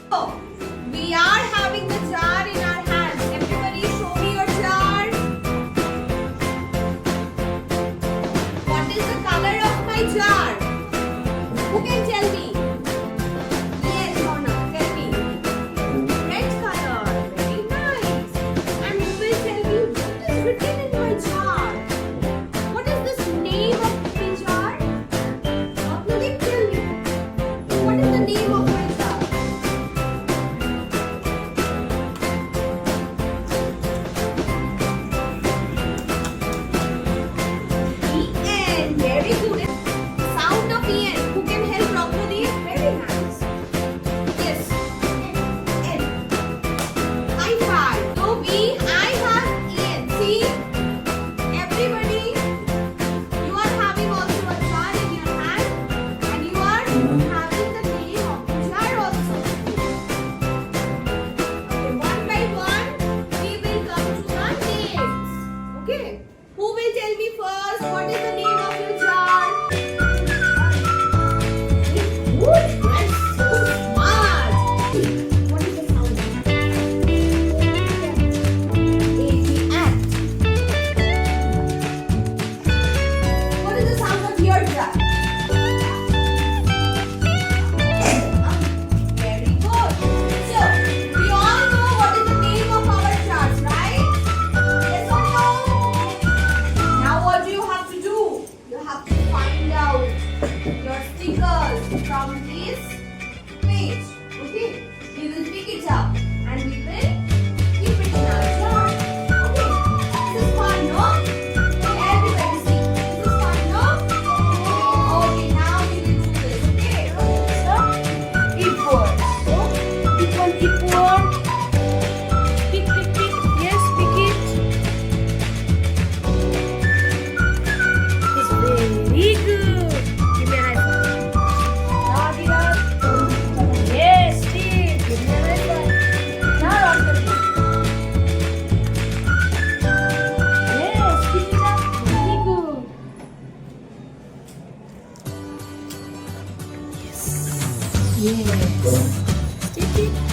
So, we are having the jar in our hands. Everybody show me your jar. What is the color of my jar? Who can tell me? Yes or no? Tell me. Red color. Very nice. And who will tell me what is written in my jar? What is this name of my jar? What will you tell me? What is the name of my jar? E-N. Very good. Sound of E-N. Who can help properly? Very nice. Yes. N. High five. So I have E-N. See? Everybody, you are having also a jar in your hand and you are having the name of the jar also. Okay, one by one, we will come to our names. Okay? Who will tell me first what is the name of your jar? Good, you are so smart. What is the sound? A-T. What is the sound of your jar? Very good. So, we all know what is the name of our jars, right? Yes or no? Now what do you have to do? You have to find out your stickers from this page. Okay? We will pick it up and we will keep it in our jar. Okay? This is fun, no? Everybody see. This is fun, no? Okay, now we will do this. Okay? So, E-word. So, pick one E-word. Pick. Yes, pick it. It's very good. Give me a high five. Nadia. Yes, Steve. Give me a high five. Now on the book. Yes, pick it up. Very good. Yes. Stick it.